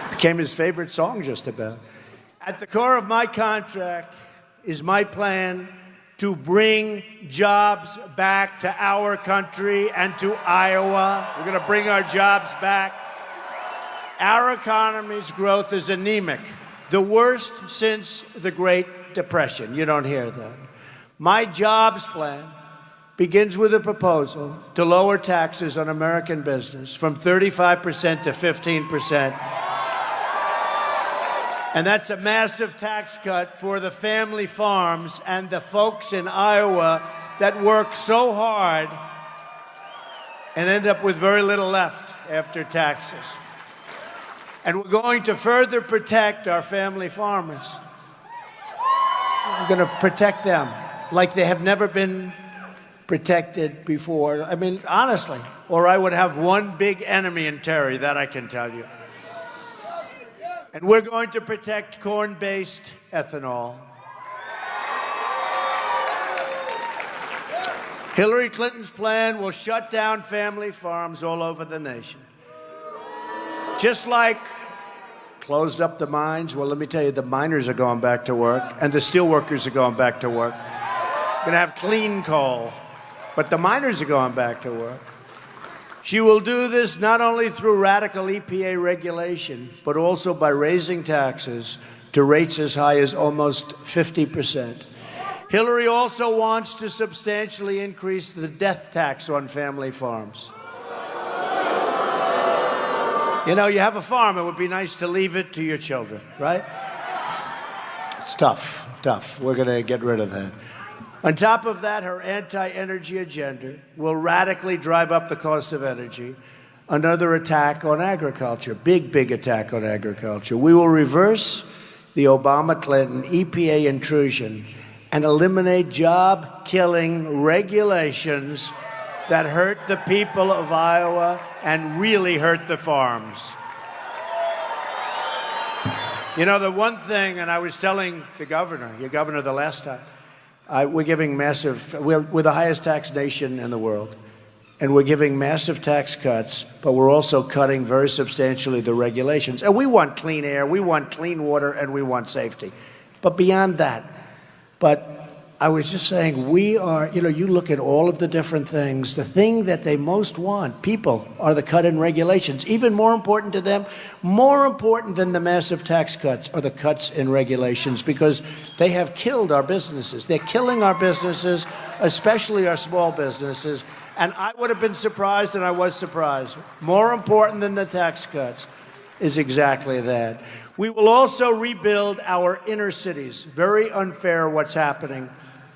Became his favorite song just about. At the core of my contract is my plan to bring jobs back to our country and to Iowa. We're going to bring our jobs back. Our economy's growth is anemic, the worst since the Great Depression. You don't hear that. My jobs plan begins with a proposal to lower taxes on American business from 35% to 15%. And that's a massive tax cut for the family farms and the folks in Iowa that work so hard and end up with very little left after taxes. And we're going to further protect our family farmers. We're going to protect them like they have never been protected before. I mean, honestly, or I would have one big enemy in Terry, that I can tell you. And we're going to protect corn-based ethanol. Hillary Clinton's plan will shut down family farms all over the nation. Just like closed up the mines. Well, let me tell you, the miners are going back to work, and the steel workers are going back to work. We're going to have clean coal, but the miners are going back to work. She will do this not only through radical EPA regulation, but also by raising taxes to rates as high as almost 50%. Hillary also wants to substantially increase the death tax on family farms. You know, you have a farm, it would be nice to leave it to your children, right? It's tough. We're going to get rid of that. On top of that, her anti-energy agenda will radically drive up the cost of energy. Another attack on agriculture, big attack on agriculture. We will reverse the Obama-Clinton EPA intrusion and eliminate job-killing regulations that hurt the people of Iowa and really hurt the farms. You know, the one thing, and I was telling the governor, your governor the last time, we're giving we're the highest tax nation in the world, and we're giving massive tax cuts, but we're also cutting very substantially the regulations. And we want clean air, we want clean water, and we want safety. But beyond that, I was just saying, we are, you look at all of the different things, the thing that they most want, people, are the cut in regulations. Even more important to them, more important than the massive tax cuts, are the cuts in regulations, because they have killed our businesses. They're killing our businesses, especially our small businesses. And I would have been surprised, and I was surprised. More important than the tax cuts is exactly that. We will also rebuild our inner cities. Very unfair what's happening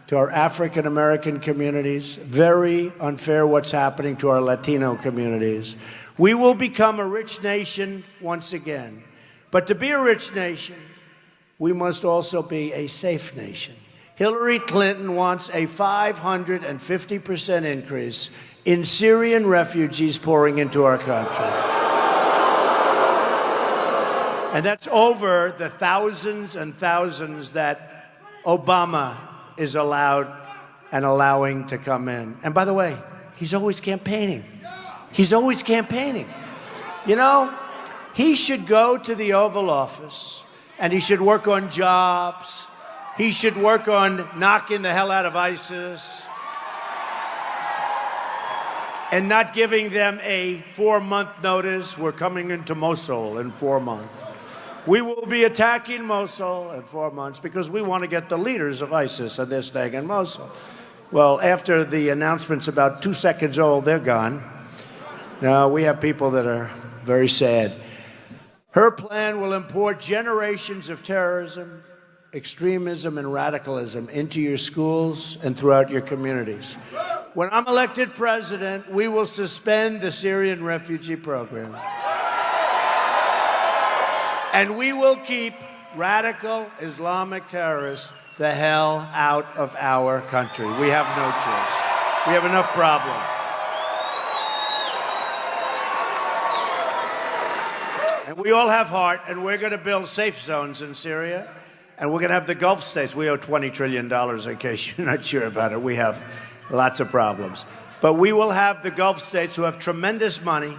to our African American communities. Very unfair what's happening to our Latino communities. We will become a rich nation once again. But to be a rich nation, we must also be a safe nation. Hillary Clinton wants a 550% increase in Syrian refugees pouring into our country. And that's over the thousands and thousands that Obama is allowing to come in. And by the way, he's always campaigning. He's always campaigning. He should go to the Oval Office and he should work on jobs. He should work on knocking the hell out of ISIS and not giving them a 4-month notice. We're coming into Mosul in 4 months. We will be attacking Mosul in 4 months because we want to get the leaders of ISIS, and they're staying in Mosul. Well, after the announcement's about 2 seconds old, they're gone. Now, we have people that are very sad. Her plan will import generations of terrorism, extremism, and radicalism into your schools and throughout your communities. When I'm elected president, we will suspend the Syrian refugee program. And we will keep radical Islamic terrorists the hell out of our country. We have no choice. We have enough problems. And we all have heart, and we're going to build safe zones in Syria. And we're going to have the Gulf states. We owe $20 trillion, in case you're not sure about it. We have lots of problems. But we will have the Gulf states who have tremendous money,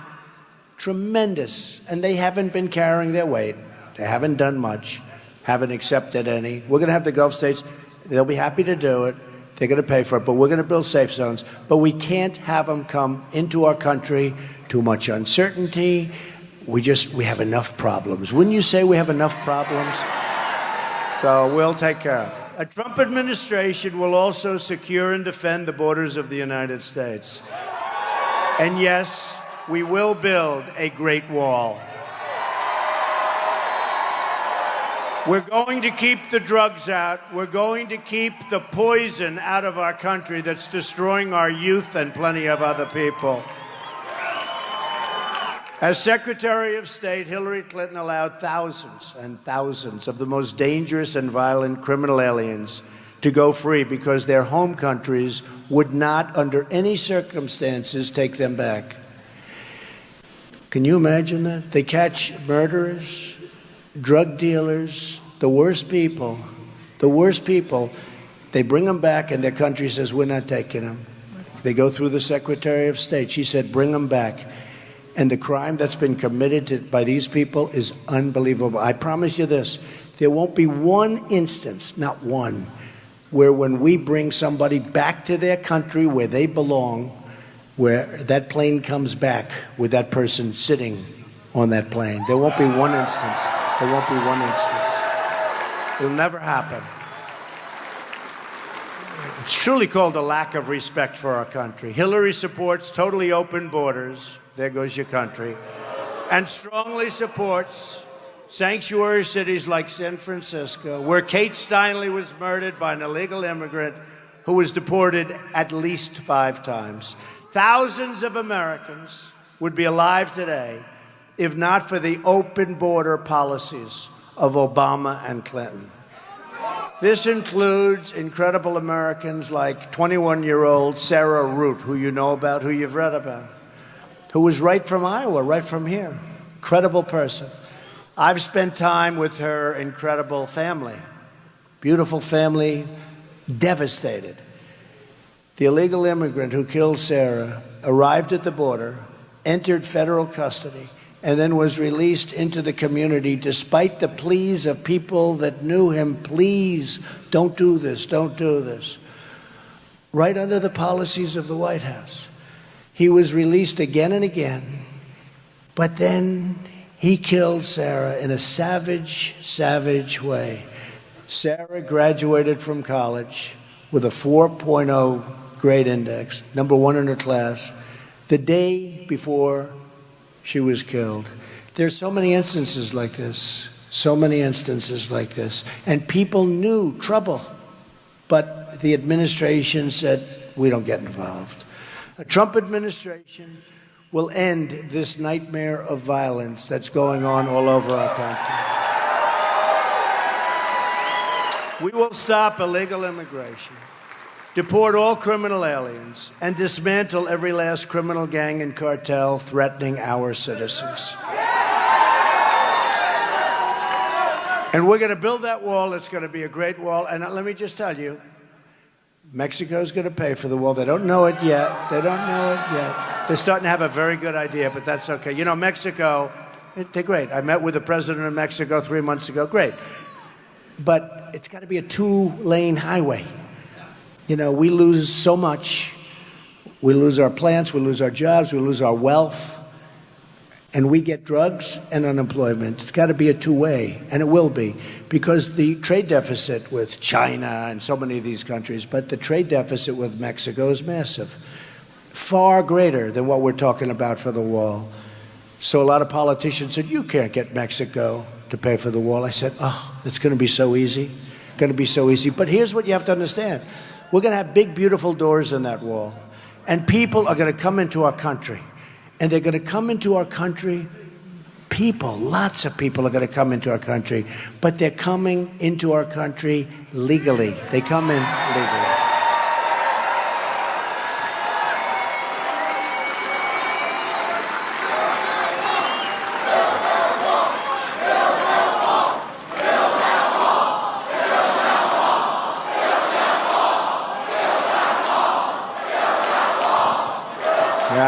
tremendous, and they haven't been carrying their weight. They haven't done much, haven't accepted any. We're going to have the Gulf states. They'll be happy to do it. They're going to pay for it, but we're going to build safe zones. But we can't have them come into our country. Too much uncertainty. We have enough problems. Wouldn't you say we have enough problems? So we'll take care of it. A Trump administration will also secure and defend the borders of the United States. And yes, we will build a Great Wall. We're going to keep the drugs out. We're going to keep the poison out of our country that's destroying our youth and plenty of other people. As Secretary of State, Hillary Clinton allowed thousands and thousands of the most dangerous and violent criminal aliens to go free because their home countries would not, under any circumstances, take them back. Can you imagine that? They catch murderers, drug dealers, the worst people, they bring them back and their country says, we're not taking them. They go through the Secretary of State. She said, bring them back. And the crime that's been committed by these people is unbelievable. I promise you this, there won't be one instance, not one, where when we bring somebody back to their country where they belong, where that plane comes back with that person sitting on that plane. There won't be one instance. There won't be one instance. It'll never happen. It's truly called a lack of respect for our country. Hillary supports totally open borders. There goes your country. And strongly supports sanctuary cities like San Francisco, where Kate Steinle was murdered by an illegal immigrant who was deported at least 5 times. Thousands of Americans would be alive today if not for the open border policies of Obama and Clinton. This includes incredible Americans like 21-year-old Sarah Root, who you know about, who you've read about, who was right from Iowa, right from here. Incredible person. I've spent time with her incredible family. Beautiful family, devastated. The illegal immigrant who killed Sarah arrived at the border, entered federal custody, and then was released into the community despite the pleas of people that knew him. Please, don't do this, don't do this. Right under the policies of the White House. He was released again and again, but then he killed Sarah in a savage, savage way. Sarah graduated from college with a 4.0 grade index, #1 in her class, the day before she was killed. There's so many instances like this, and people knew trouble, but the administration said, we don't get involved. A Trump administration will end this nightmare of violence that's going on all over our country. We will stop illegal immigration, deport all criminal aliens, and dismantle every last criminal gang and cartel threatening our citizens. And we're going to build that wall. It's going to be a great wall. And let me just tell you, Mexico's going to pay for the wall. They don't know it yet. They're starting to have a very good idea, but that's okay. You know, Mexico, they're great. I met with the president of Mexico 3 months ago. Great. But it's got to be a 2-lane highway. You know, we lose so much. We lose our plants, we lose our jobs, we lose our wealth, and we get drugs and unemployment. It's got to be a 2-way, and it will be, because the trade deficit with China and so many of these countries, but the trade deficit with Mexico is massive, far greater than what we're talking about for the wall. So a lot of politicians said, you can't get Mexico to pay for the wall. I said, oh, it's going to be so easy. Going to be so easy. But here's what you have to understand. We're going to have big, beautiful doors in that wall. And people are going to come into our country. And they're going to come into our country. People, lots of people are going to come into our country. But they're coming into our country legally. They come in legally.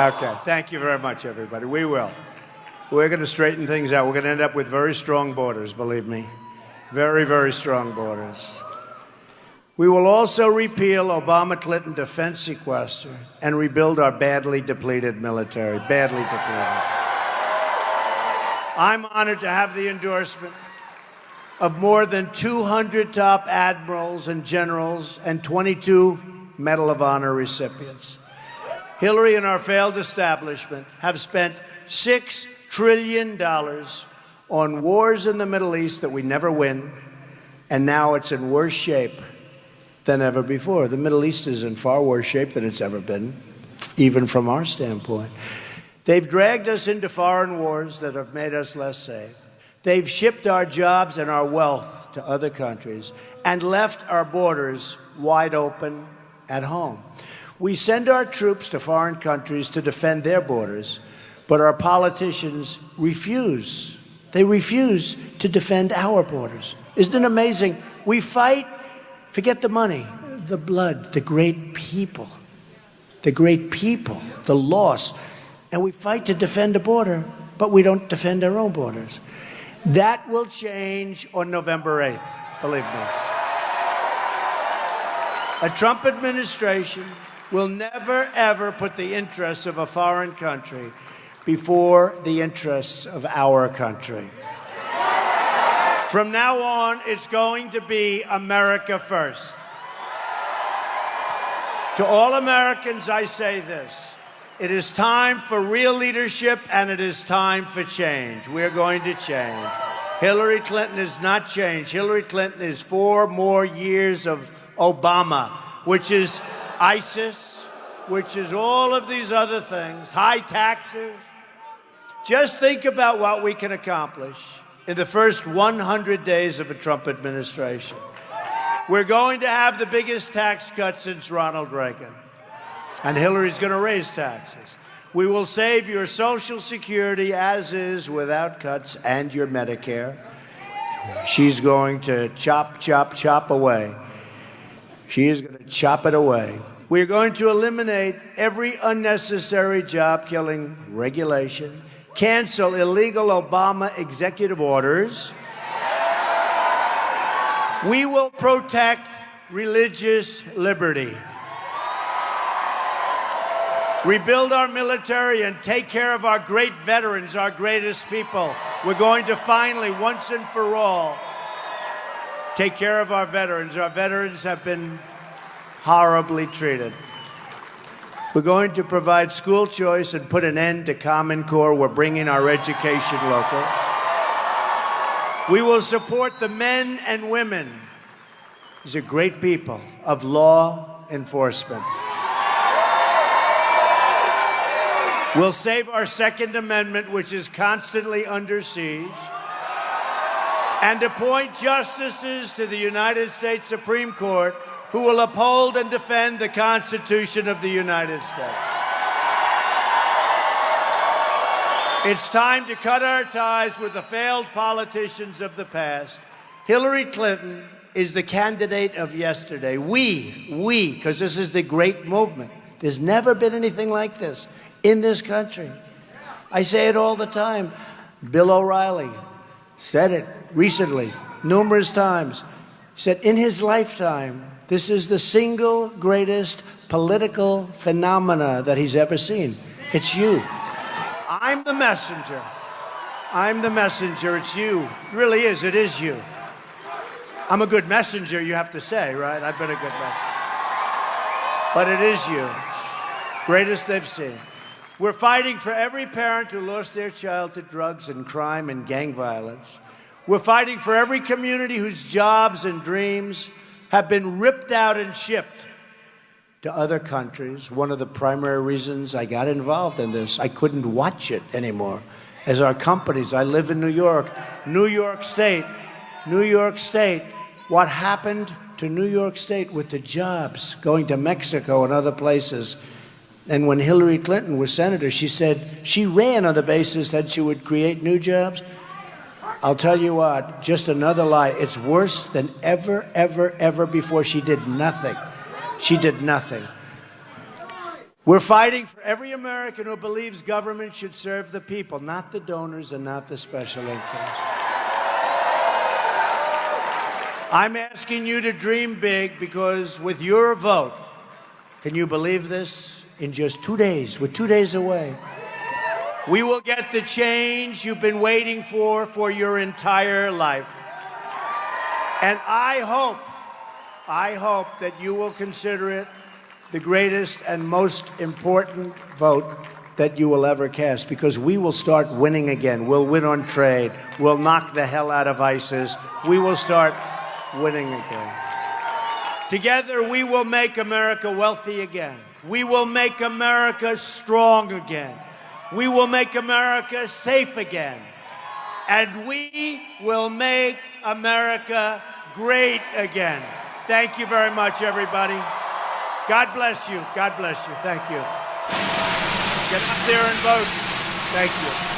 Okay. Thank you very much, everybody. We will. We're going to straighten things out. We're going to end up with very strong borders, believe me. Very, very strong borders. We will also repeal Obama-Clinton defense sequester and rebuild our badly depleted military. Badly depleted. I'm honored to have the endorsement of more than 200 top admirals and generals and 22 Medal of Honor recipients. Hillary and our failed establishment have spent $6 trillion on wars in the Middle East that we never win, and now it's in worse shape than ever before. The Middle East is in far worse shape than it's ever been, even from our standpoint. They've dragged us into foreign wars that have made us less safe. They've shipped our jobs and our wealth to other countries and left our borders wide open at home. We send our troops to foreign countries to defend their borders, but our politicians refuse. They refuse to defend our borders. Isn't it amazing? We fight, forget the money, the blood, the great people, the loss, and we fight to defend the border, but we don't defend our own borders. That will change on November 8th, believe me. A Trump administration will never, ever put the interests of a foreign country before the interests of our country. From now on, it's going to be America first. To all Americans, I say this. It is time for real leadership, and it is time for change. We're going to change. Hillary Clinton has not changed. Hillary Clinton is 4 more years of Obama, which is ISIS, which is all of these other things, high taxes. Just think about what we can accomplish in the first 100 days of a Trump administration. We're going to have the biggest tax cut since Ronald Reagan. And Hillary's going to raise taxes. We will save your Social Security as is without cuts and your Medicare. She's going to chop, chop, chop away. She is going to chop it away. We're going to eliminate every unnecessary job-killing regulation, cancel illegal Obama executive orders. We will protect religious liberty, rebuild our military, and take care of our great veterans, our greatest people. We're going to finally, once and for all, take care of our veterans. Our veterans have been horribly treated. We're going to provide school choice and put an end to Common Core. We're bringing our education local. We will support the men and women, these are great people, of law enforcement. We'll save our Second Amendment, which is constantly under siege, and appoint justices to the United States Supreme Court who will uphold and defend the Constitution of the United States. It's time to cut our ties with the failed politicians of the past. Hillary Clinton is the candidate of yesterday. We, because this is the great movement. There's never been anything like this in this country. I say it all the time. Bill O'Reilly said it recently, numerous times. He said in his lifetime, this is the single greatest political phenomena that he's ever seen. It's you. I'm the messenger. I'm the messenger. It's you. It really is. It is you. I'm a good messenger, you have to say, right? I've been a good messenger. But it is you. It's greatest they've seen. We're fighting for every parent who lost their child to drugs and crime and gang violence. We're fighting for every community whose jobs and dreams have been ripped out and shipped to other countries. One of the primary reasons I got involved in this, I couldn't watch it anymore. As our companies, I live in New York, New York State, what happened to New York State with the jobs going to Mexico and other places. And when Hillary Clinton was senator, she said she ran on the basis that she would create new jobs. I'll tell you what, just another lie. It's worse than ever before. She did nothing. She did nothing. We're fighting for every American who believes government should serve the people, not the donors and not the special interests. I'm asking you to dream big because with your vote, can you believe this? In just 2 days, we're 2 days away, we will get the change you've been waiting for your entire life. And I hope that you will consider it the greatest and most important vote that you will ever cast, because we will start winning again. We'll win on trade. We'll knock the hell out of ISIS. We will start winning again. Together, we will make America wealthy again. We will make America strong again. We will make America safe again. And we will make America great again. Thank you very much, everybody. God bless you. God bless you. Thank you. Get up there and vote. Thank you.